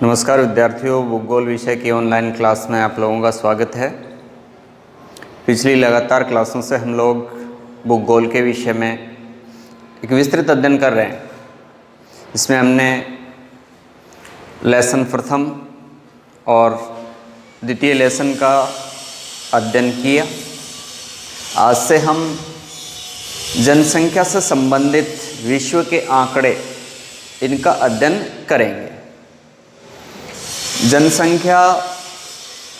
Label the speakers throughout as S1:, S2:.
S1: नमस्कार विद्यार्थियों, भूगोल विषय की ऑनलाइन क्लास में आप लोगों का स्वागत है। पिछली लगातार क्लासों से हम लोग भूगोल के विषय में एक विस्तृत अध्ययन कर रहे हैं। इसमें हमने लेसन प्रथम और द्वितीय लेसन का अध्ययन किया। आज से हम जनसंख्या से संबंधित विश्व के आंकड़े इनका अध्ययन करेंगे। जनसंख्या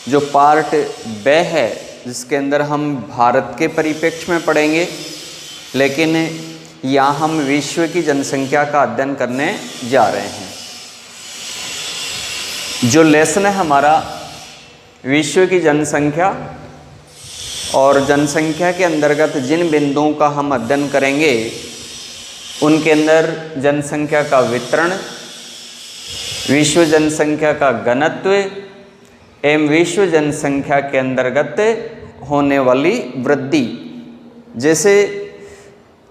S1: जो पार्ट ब है, जिसके अंदर हम भारत के परिप्रेक्ष्य में पढ़ेंगे, लेकिन यहाँ हम विश्व की जनसंख्या का अध्ययन करने जा रहे हैं। जो लेसन है हमारा विश्व की जनसंख्या, और जनसंख्या के अंतर्गत जिन बिंदुओं का हम अध्ययन करेंगे उनके अंदर जनसंख्या का वितरण, विश्व जनसंख्या का घनत्व एवं विश्व जनसंख्या के अंतर्गत होने वाली वृद्धि जैसे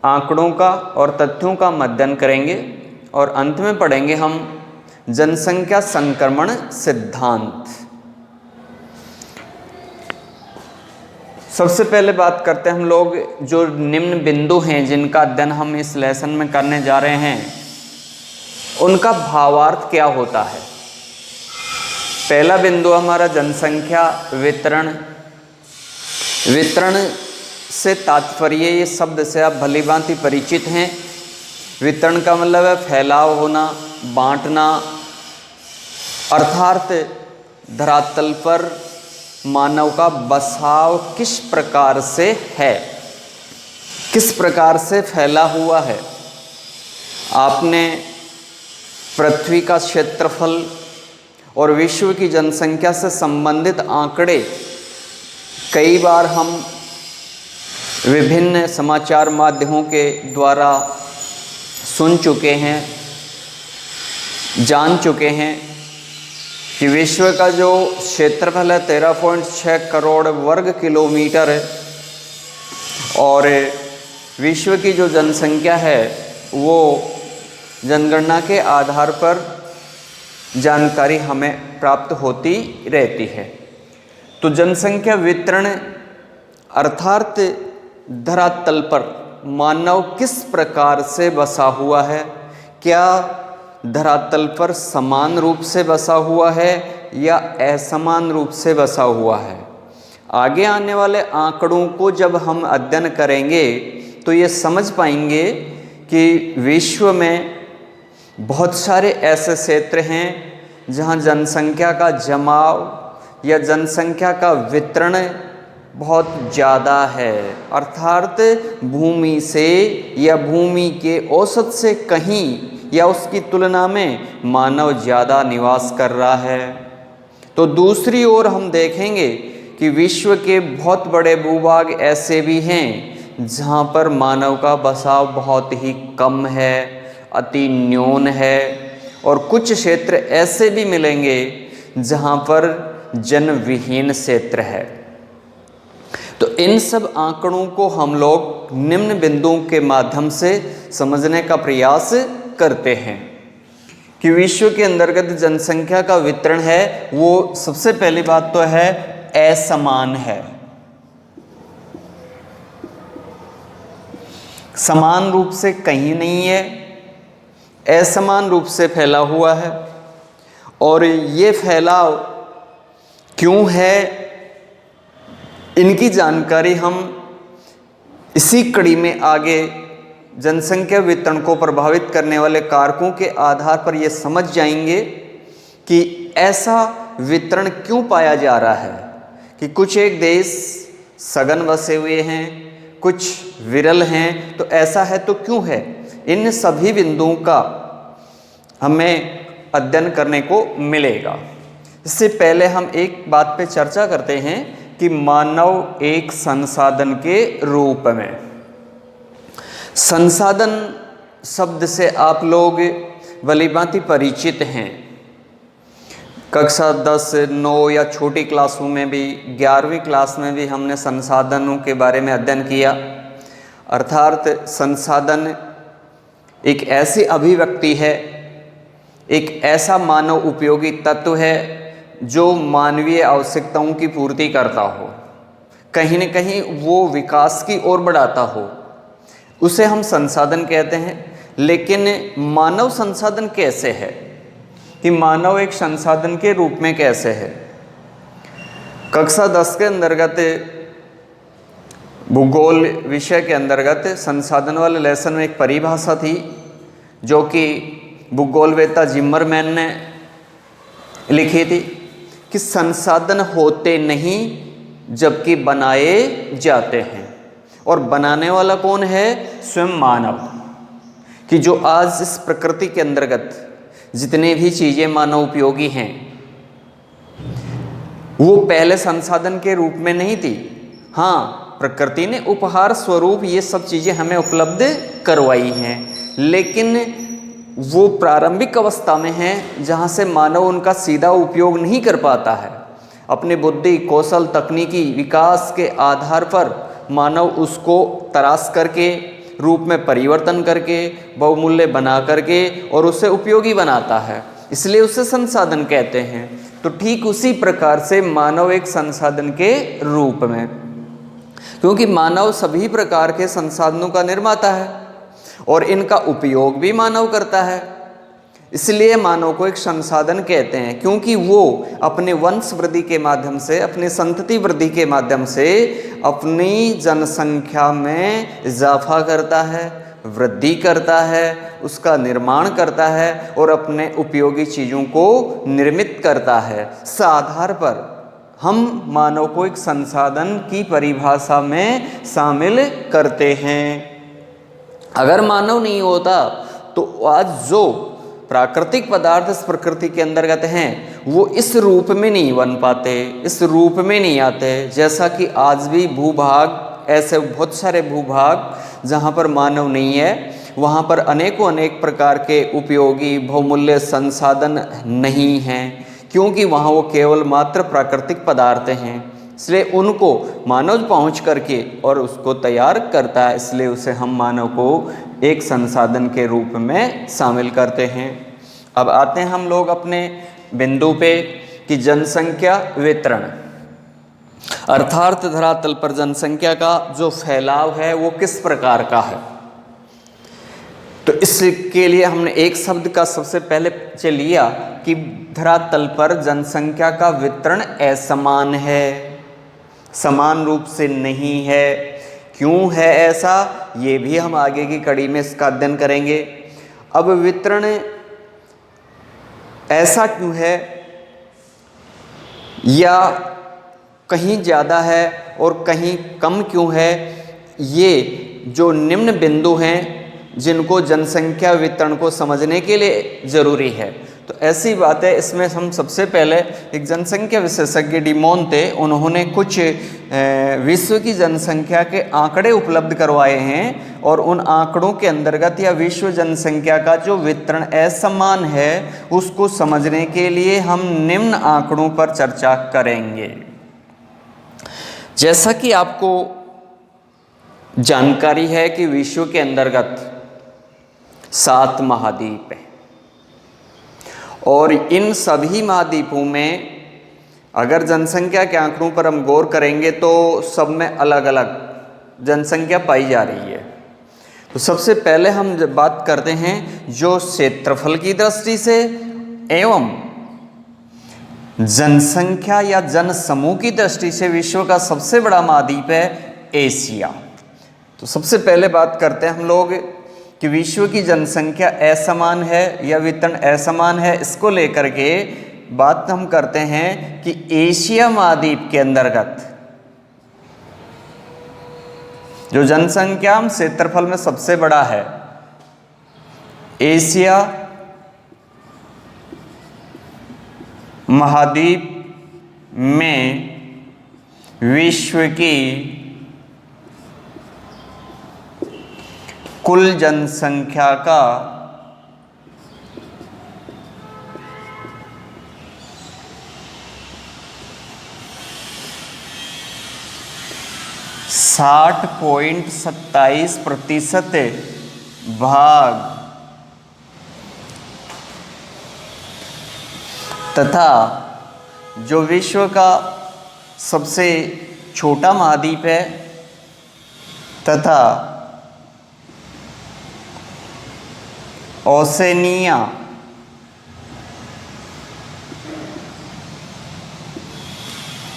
S1: आंकड़ों का और तथ्यों का अध्ययन करेंगे। और अंत में पढ़ेंगे हम जनसंख्या संक्रमण सिद्धांत। सबसे पहले बात करते हैं हम लोग जो निम्न बिंदु हैं जिनका अध्ययन हम इस लेसन में करने जा रहे हैं, उनका भावार्थ क्या होता है। पहला बिंदु हमारा जनसंख्या वितरण। वितरण से तात्पर्य, ये शब्द से आप भली भांति परिचित हैं। वितरण का मतलब है फैलाव होना, बांटना, अर्थात धरातल पर मानव का बसाव किस प्रकार से है, किस प्रकार से फैला हुआ है। आपने पृथ्वी का क्षेत्रफल और विश्व की जनसंख्या से संबंधित आंकड़े कई बार हम विभिन्न समाचार माध्यमों के द्वारा सुन चुके हैं, जान चुके हैं कि विश्व का जो क्षेत्रफल है 13.6 करोड़ वर्ग किलोमीटर है, और विश्व की जो जनसंख्या है वो जनगणना के आधार पर जानकारी हमें प्राप्त होती रहती है। तो जनसंख्या वितरण अर्थात धरातल पर मानव किस प्रकार से बसा हुआ है, क्या धरातल पर समान रूप से बसा हुआ है या असमान रूप से बसा हुआ है। आगे आने वाले आंकड़ों को जब हम अध्ययन करेंगे तो ये समझ पाएंगे कि विश्व में बहुत सारे ऐसे क्षेत्र हैं जहां जनसंख्या का जमाव या जनसंख्या का वितरण बहुत ज़्यादा है, अर्थात भूमि से या भूमि के औसत से कहीं या उसकी तुलना में मानव ज़्यादा निवास कर रहा है। तो दूसरी ओर हम देखेंगे कि विश्व के बहुत बड़े भूभाग ऐसे भी हैं जहां पर मानव का बसाव बहुत ही कम है, अति न्यून है, और कुछ क्षेत्र ऐसे भी मिलेंगे जहां पर जनविहीन क्षेत्र है। तो इन सब आंकड़ों को हम लोग निम्न बिंदुओं के माध्यम से समझने का प्रयास करते हैं कि विश्व के अंतर्गत जनसंख्या का वितरण है वो सबसे पहली बात तो है असमान है, समान रूप से कहीं नहीं है, असमान रूप से फैला हुआ है। और ये फैलाव क्यों है, इनकी जानकारी हम इसी कड़ी में आगे जनसंख्या वितरण को प्रभावित करने वाले कारकों के आधार पर ये समझ जाएंगे कि ऐसा वितरण क्यों पाया जा रहा है कि कुछ एक देश सघन बसे हुए हैं, कुछ विरल हैं। तो ऐसा है तो क्यों है, इन सभी बिंदुओं का हमें अध्ययन करने को मिलेगा। इससे पहले हम एक बात पे चर्चा करते हैं कि मानव एक संसाधन के रूप में। संसाधन शब्द से आप लोग भलीभांति परिचित हैं। कक्षा 10, 9 या छोटी क्लासों में भी, 11वीं क्लास में भी हमने संसाधनों के बारे में अध्ययन किया। अर्थात संसाधन एक ऐसी अभिव्यक्ति है एक ऐसा मानव उपयोगी तत्व है जो मानवीय आवश्यकताओं की पूर्ति करता हो, कहीं न कहीं वो विकास की ओर बढ़ाता हो, उसे हम संसाधन कहते हैं। लेकिन मानव संसाधन कैसे है, कि मानव एक संसाधन के रूप में कैसे है। कक्षा 10 के अंतर्गत भूगोल विषय के अंतर्गत संसाधन वाले लेसन में एक परिभाषा थी जो कि भूगोलवेत्ता जिमरमैन ने लिखी थी कि संसाधन होते नहीं जबकि बनाए जाते हैं, और बनाने वाला कौन है? स्वयं मानव। कि जो आज इस प्रकृति के अंतर्गत जितने भी चीज़ें मानव उपयोगी हैं वो पहले संसाधन के रूप में नहीं थी। हाँ, प्रकृति ने उपहार स्वरूप ये सब चीज़ें हमें उपलब्ध करवाई हैं, लेकिन वो प्रारंभिक अवस्था में हैं जहाँ से मानव उनका सीधा उपयोग नहीं कर पाता है। अपनी बुद्धि, कौशल, तकनीकी विकास के आधार पर मानव उसको तराश करके, रूप में परिवर्तन करके, बहुमूल्य बना करके और उसे उपयोगी बनाता है, इसलिए उसे संसाधन कहते हैं। तो ठीक उसी प्रकार से मानव एक संसाधन के रूप में, क्योंकि मानव सभी प्रकार के संसाधनों का निर्माता है और इनका उपयोग भी मानव करता है, इसलिए मानव को एक संसाधन कहते हैं। क्योंकि वो अपने वंश वृद्धि के माध्यम से, अपनी संतति वृद्धि के माध्यम से अपनी जनसंख्या में इजाफा करता है, वृद्धि करता है, उसका निर्माण करता है और अपने उपयोगी चीज़ों को निर्मित करता है। इस आधार पर हम मानव को एक संसाधन की परिभाषा में शामिल करते हैं। अगर मानव नहीं होता तो आज जो प्राकृतिक पदार्थ इस प्रकृति के अंतर्गत हैं वो इस रूप में नहीं बन पाते, इस रूप में नहीं आते। जैसा कि आज भी भूभाग, ऐसे बहुत सारे भूभाग जहाँ पर मानव नहीं है, वहाँ पर अनेक प्रकार के उपयोगी बहुमूल्य संसाधन नहीं हैं, क्योंकि वहाँ वो केवल मात्र प्राकृतिक पदार्थ हैं। इसलिए उनको मानव पहुँच करके और उसको तैयार करता है, इसलिए उसे हम मानव को एक संसाधन के रूप में शामिल करते हैं। अब आते हैं हम लोग अपने बिंदु पे कि जनसंख्या वितरण, अर्थात धरातल पर जनसंख्या का जो फैलाव है वो किस प्रकार का है। तो इसके लिए हमने एक शब्द का सबसे पहले लिया कि धरातल पर जनसंख्या का वितरण असमान है, समान रूप से नहीं है। क्यों है ऐसा, ये भी हम आगे की कड़ी में इसका अध्ययन करेंगे। अब वितरण ऐसा क्यों है, या कहीं ज़्यादा है और कहीं कम क्यों है, ये जो निम्न बिंदु हैं जिनको जनसंख्या वितरण को समझने के लिए ज़रूरी है। तो ऐसी बात है, इसमें हम सबसे पहले एक जनसंख्या विशेषज्ञ डी मोन थे, उन्होंने कुछ विश्व की जनसंख्या के आंकड़े उपलब्ध करवाए हैं और उन आंकड़ों के अंतर्गत या विश्व जनसंख्या का जो वितरण असमान है उसको समझने के लिए हम निम्न आंकड़ों पर चर्चा करेंगे। जैसा कि आपको जानकारी है कि विश्व के अंतर्गत 7 महाद्वीप हैं और इन सभी महाद्वीपों में अगर जनसंख्या के आंकड़ों पर हम गौर करेंगे तो सब में अलग अलग जनसंख्या पाई जा रही है। तो सबसे पहले हम जब बात करते हैं जो क्षेत्रफल की दृष्टि से एवं जनसंख्या या जनसमूह की दृष्टि से विश्व का सबसे बड़ा महाद्वीप है एशिया। तो सबसे पहले बात करते हैं हम लोग कि विश्व की जनसंख्या असमान है या वितरण असमान है, इसको लेकर के बात हम करते हैं कि एशिया महाद्वीप के अंतर्गत जो जनसंख्या क्षेत्रफल में सबसे बड़ा है, एशिया महाद्वीप में विश्व की कुल जनसंख्या का 60.27% भाग तथा जो विश्व का सबसे छोटा महाद्वीप है तथा ओसेनिया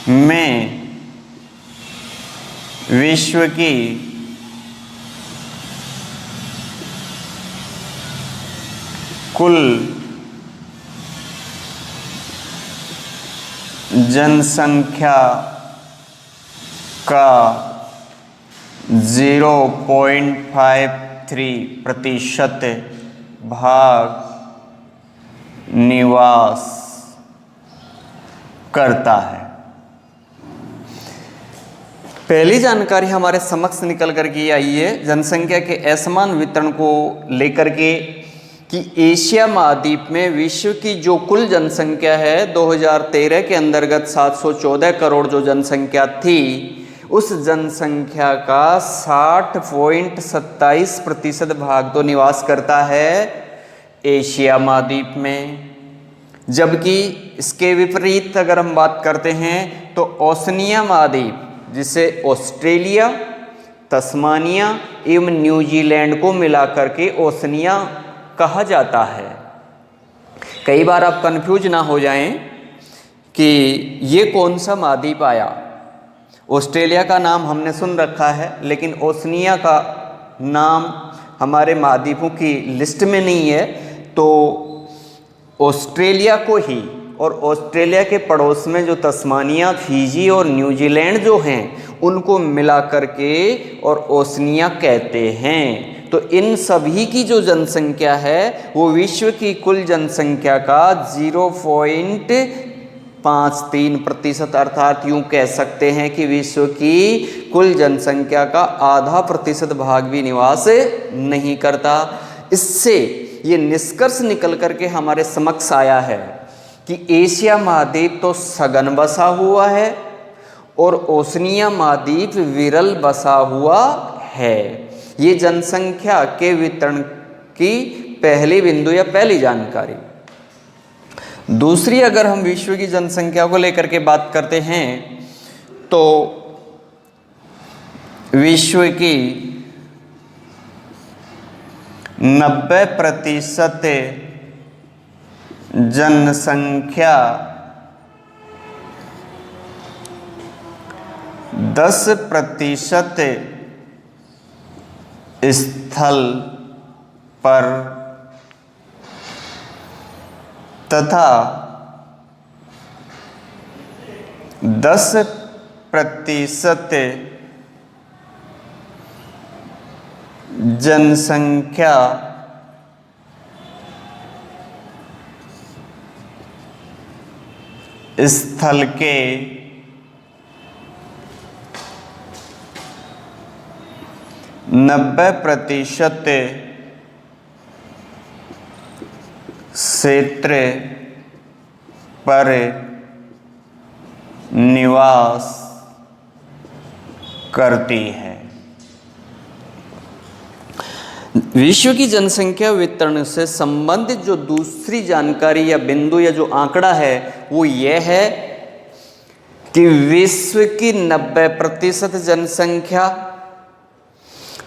S1: में विश्व की कुल जनसंख्या का 0.53% भाग निवास करता है। पहली जानकारी हमारे समक्ष निकल कर के आई है जनसंख्या के असमान वितरण को लेकर के कि एशिया महाद्वीप में विश्व की जो कुल जनसंख्या है 2013 के अंतर्गत 714 करोड़ जो जनसंख्या थी, उस जनसंख्या का 60.27% भाग तो निवास करता है एशिया महाद्वीप में। जबकि इसके विपरीत अगर हम बात करते हैं तो ओशनिया महाद्वीप, जिसे ऑस्ट्रेलिया, तस्मानिया एवं न्यूजीलैंड को मिलाकर के ओशनिया कहा जाता है। कई बार आप कंफ्यूज ना हो जाएं कि ये कौन सा महाद्वीप आया। ऑस्ट्रेलिया का नाम हमने सुन रखा है, लेकिन ओशनिया का नाम हमारे महाद्वीपों की लिस्ट में नहीं है। तो ऑस्ट्रेलिया को ही और ऑस्ट्रेलिया के पड़ोस में जो तस्मानिया, फिजी और न्यूजीलैंड जो हैं उनको मिला करके और ओशनिया कहते हैं। तो इन सभी की जो जनसंख्या है वो विश्व की कुल जनसंख्या का 0.53%, अर्थात यूँ कह सकते हैं कि विश्व की कुल जनसंख्या का आधा प्रतिशत भाग भी निवास नहीं करता। इससे ये निष्कर्ष निकल करके हमारे समक्ष आया है कि एशिया महाद्वीप तो सघन बसा हुआ है और ओशनिया महाद्वीप विरल बसा हुआ है। ये जनसंख्या के वितरण की पहली बिंदु या पहली जानकारी। दूसरी, अगर हम विश्व की जनसंख्या को लेकर के बात करते हैं तो विश्व की 90% जनसंख्या 10% स्थल पर तथा 10% जनसंख्या स्थल के 90% क्षेत्र पर निवास करती है। विश्व की जनसंख्या वितरण से संबंधित जो दूसरी जानकारी या बिंदु या जो आंकड़ा है वो यह है कि विश्व की 90% जनसंख्या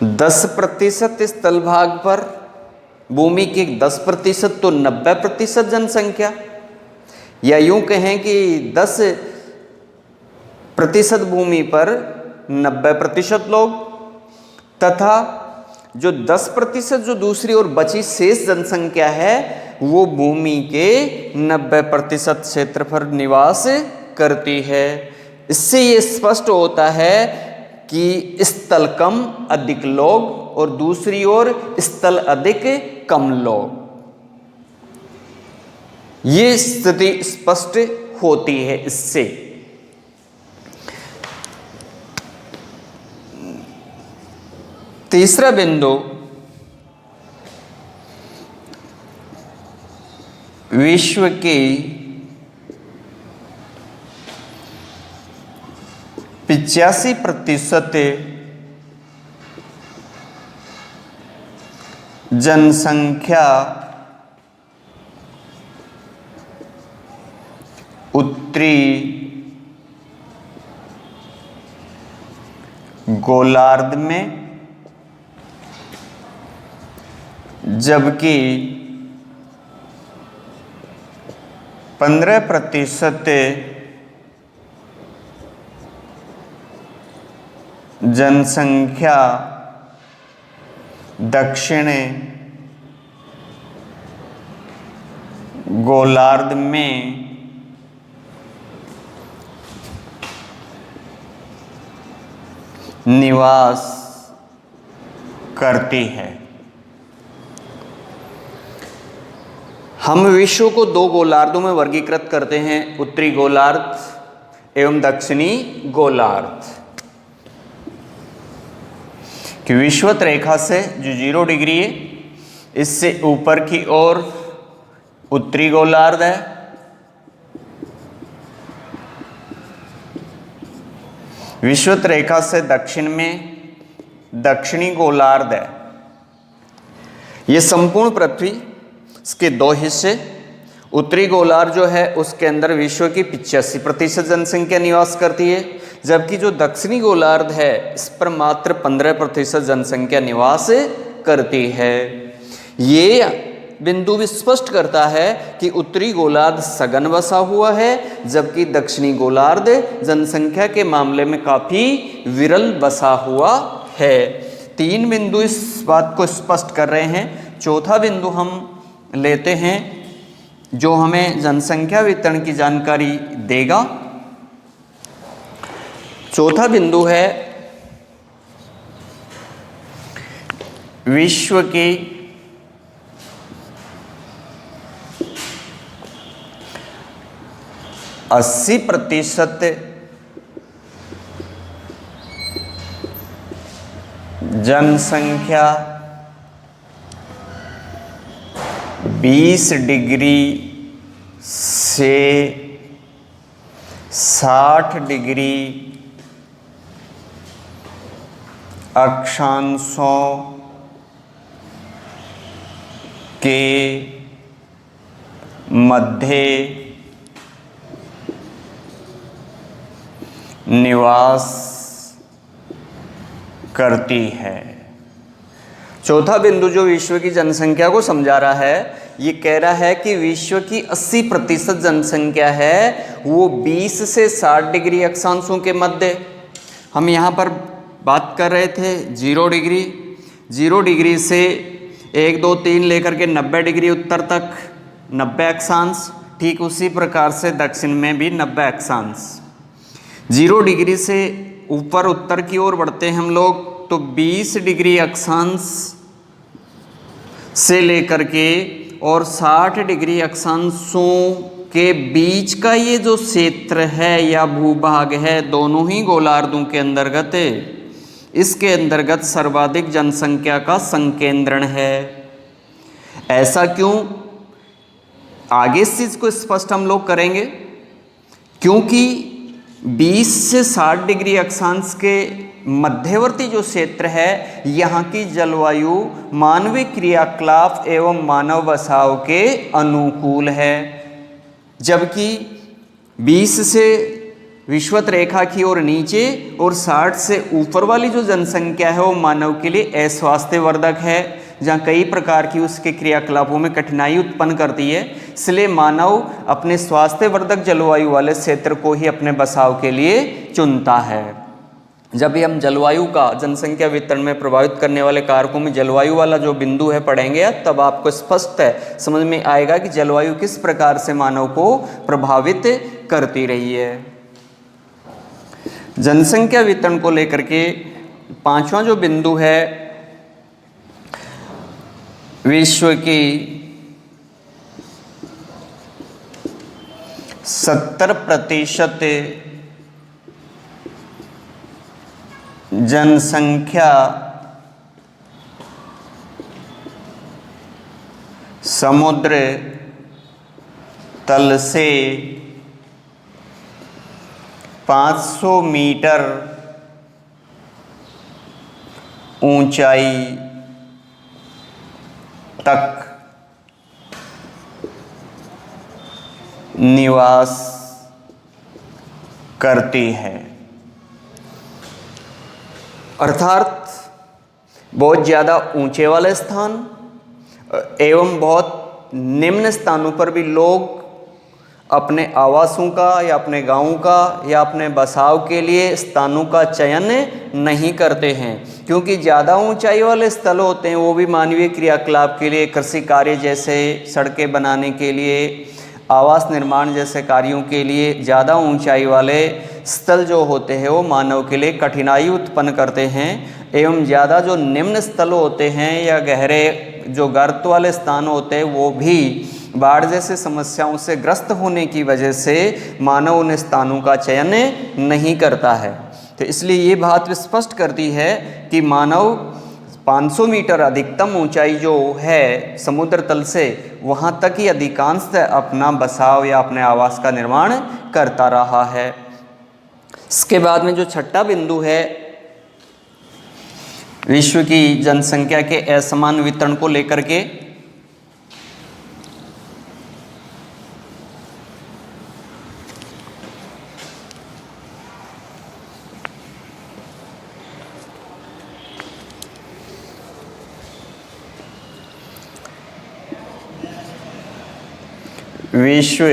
S1: 10% स्थल भाग पर, भूमि की 10% तो 90% जनसंख्या, या यूं कहें कि 10% भूमि पर 90% लोग, तथा जो 10% जो दूसरी और बची शेष जनसंख्या है वो भूमि के 90% क्षेत्र पर निवास करती है। इससे ये स्पष्ट होता है कि स्थल कम अधिक लोग और दूसरी ओर स्थल अधिक कम लोग, ये स्थिति स्पष्ट होती है इससे। तीसरा बिंदु, विश्व की 85% जनसंख्या उत्तरी गोलार्ध में, जबकि 15% जनसंख्या दक्षिण गोलार्ध में निवास करती है। हम विश्व को दो गोलार्धों में वर्गीकृत करते हैं, उत्तरी गोलार्ध एवं दक्षिणी गोलार्ध। कि विषुवत रेखा से जो 0 डिग्री है, इससे ऊपर की ओर उत्तरी गोलार्ध है, विषुवत रेखा से दक्षिण में दक्षिणी गोलार्ध है। यह संपूर्ण पृथ्वी इसके दो हिस्से, उत्तरी गोलार्ध जो है उसके अंदर विश्व की 85% जनसंख्या निवास करती है, जबकि जो दक्षिणी गोलार्ध है इस पर मात्र 15% जनसंख्या निवास करती है। ये बिंदु भी स्पष्ट करता है कि उत्तरी गोलार्ध सघन बसा हुआ है, जबकि दक्षिणी गोलार्ध जनसंख्या के मामले में काफी विरल बसा हुआ है। 3 बिंदु इस बात को स्पष्ट कर रहे हैं। चौथा बिंदु हम लेते हैं जो हमें जनसंख्या वितरण की जानकारी देगा। चौथा बिंदु है विश्व की अस्सी प्रतिशत जनसंख्या 20 डिग्री से 60 डिग्री अक्षांशों के मध्य निवास करती है। चौथा बिंदु जो विश्व की जनसंख्या को समझा रहा है, ये कह रहा है कि विश्व की 80% जनसंख्या है वो 20 से 60 डिग्री अक्षांशों के मध्य। हम यहाँ पर बात कर रहे थे 0 डिग्री, 0 डिग्री से 1 2 3 लेकर के 90 डिग्री उत्तर तक 90 अक्षांश। ठीक उसी प्रकार से दक्षिण में भी 90 अक्षांश। 0 डिग्री से ऊपर उत्तर की ओर बढ़ते हैं हम लोग तो 20 डिग्री अक्षांश से लेकर के और 60 डिग्री अक्षांशों के बीच का ये जो क्षेत्र है या भूभाग है, दोनों ही गोलार्धों के अंतर्गत है। इसके अंतर्गत सर्वाधिक जनसंख्या का संकेंद्रण है। ऐसा क्यों? आगे इस चीज को स्पष्ट हम लोग करेंगे, क्योंकि 20 से 60 डिग्री अक्षांश के मध्यवर्ती जो क्षेत्र है, यहाँ की जलवायु मानवीय क्रियाकलाप एवं मानव बसाव के अनुकूल है, जबकि 20 से विषुवत रेखा की ओर नीचे और 60 से ऊपर वाली जो जनसंख्या है वो मानव के लिए अस्वास्थ्यवर्धक है, जहाँ कई प्रकार की उसके क्रियाकलापों में कठिनाई उत्पन्न करती है। इसलिए मानव अपने स्वास्थ्यवर्धक जलवायु वाले क्षेत्र को ही अपने बसाव के लिए चुनता है। जब भी हम जलवायु का जनसंख्या वितरण में प्रभावित करने वाले कारकों में जलवायु वाला जो बिंदु है पढ़ेंगे, तब आपको स्पष्ट है समझ में आएगा कि जलवायु किस प्रकार से मानव को प्रभावित करती रही है। जनसंख्या वितरण को लेकर के 5वां जो बिंदु है, विश्व की 70% जनसंख्या समुद्र तल से 500 मीटर ऊंचाई तक निवास करती है। अर्थात बहुत ज़्यादा ऊंचे वाले स्थान एवं बहुत निम्न स्थानों पर भी लोग अपने आवासों का या अपने गांवों का या अपने बसाव के लिए स्थानों का चयन नहीं करते हैं, क्योंकि ज़्यादा ऊंचाई वाले स्थल होते हैं वो भी मानवीय क्रियाकलाप के लिए, कृषि कार्य जैसे सड़कें बनाने के लिए, आवास निर्माण जैसे कार्यों के लिए ज़्यादा ऊंचाई वाले स्थल जो होते हैं वो मानव के लिए कठिनाई उत्पन्न करते हैं। एवं ज़्यादा जो निम्न स्थल होते हैं या गहरे जो गर्त वाले स्थान होते हैं वो भी बाढ़ जैसे समस्याओं से ग्रस्त होने की वजह से मानव उन स्थानों का चयन नहीं करता है। तो इसलिए ये बात स्पष्ट करती है कि मानव 500 मीटर अधिकतम ऊंचाई जो है समुद्र तल से, वहाँ तक ही अधिकांश अपना बसाव या अपने आवास का निर्माण करता रहा है। इसके बाद में जो छठा बिंदु है, विश्व की जनसंख्या के असमान वितरण को लेकर के, विश्व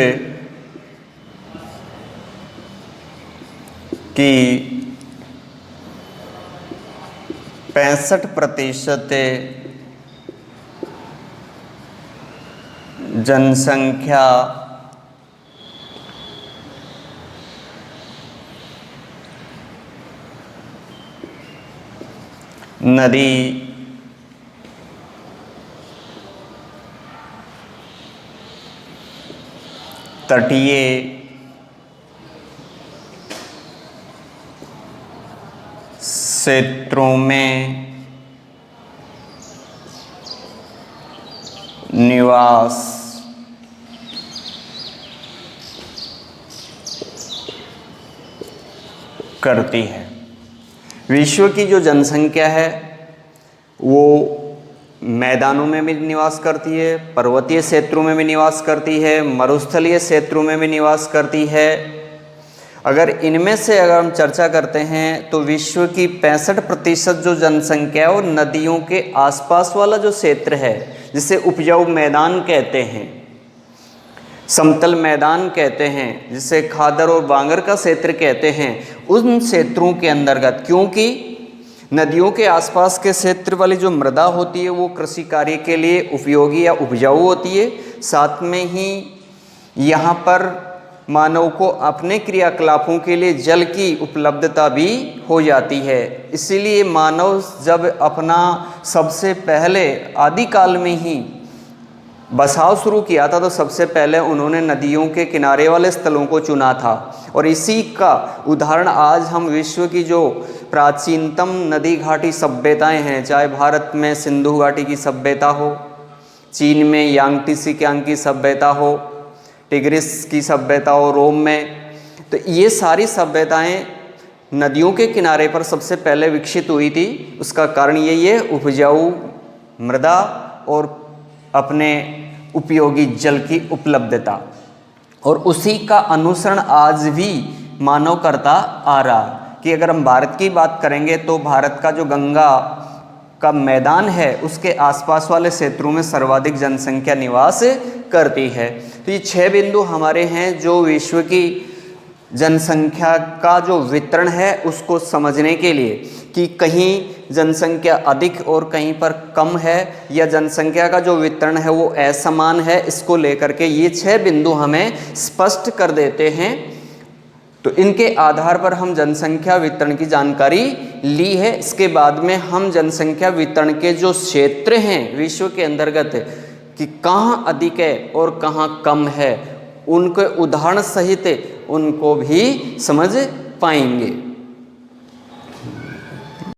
S1: की 65% जनसंख्या नदी तटीय क्षेत्रों में निवास करती है। विश्व की जो जनसंख्या है वो मैदानों में भी निवास करती है, पर्वतीय क्षेत्रों में भी निवास करती है, मरुस्थलीय क्षेत्रों में भी निवास करती है। अगर इनमें से अगर हम चर्चा करते हैं तो विश्व की 65% जो जनसंख्या है वो नदियों के आसपास वाला जो क्षेत्र है, जिसे उपजाऊ मैदान कहते हैं, समतल मैदान कहते हैं, जिसे खादर और बांगर का क्षेत्र कहते हैं, उन क्षेत्रों के अंतर्गत, क्योंकि नदियों के आसपास के क्षेत्र वाली जो मृदा होती है वो कृषि कार्य के लिए उपयोगी या उपजाऊ होती है। साथ में ही यहाँ पर मानव को अपने क्रियाकलापों के लिए जल की उपलब्धता भी हो जाती है। इसीलिए मानव जब अपना सबसे पहले आदिकाल में ही बसाव शुरू किया था तो सबसे पहले उन्होंने नदियों के किनारे वाले स्थलों को चुना था। और इसी का उदाहरण आज हम विश्व की जो प्राचीनतम नदी घाटी सभ्यताएं हैं, चाहे भारत में सिंधु घाटी की सभ्यता हो, चीन में यांगत्से कियांग की सभ्यता हो, टिग्रिस की सभ्यता हो रोम में, तो ये सारी सभ्यताएं नदियों के किनारे पर सबसे पहले विकसित हुई थी। उसका कारण यही है उपजाऊ मृदा और अपने उपयोगी जल की उपलब्धता, और उसी का अनुसरण आज भी मानव करता आ रहा। कि अगर हम भारत की बात करेंगे तो भारत का जो गंगा का मैदान है उसके आसपास वाले क्षेत्रों में सर्वाधिक जनसंख्या निवास करती है। तो ये 6 बिंदु हमारे हैं जो विश्व की जनसंख्या का जो वितरण है उसको समझने के लिए, कि कहीं जनसंख्या अधिक और कहीं पर कम है या जनसंख्या का जो वितरण है वो असमान है, इसको लेकर के ये 6 बिंदु हमें स्पष्ट कर देते हैं। तो इनके आधार पर हम जनसंख्या वितरण की जानकारी ली है। इसके बाद में हम जनसंख्या वितरण के जो क्षेत्र हैं विश्व के अंतर्गत, कि कहाँ अधिक है और कहाँ कम है, उनके उदाहरण सहित उनको भी समझ पाएंगे।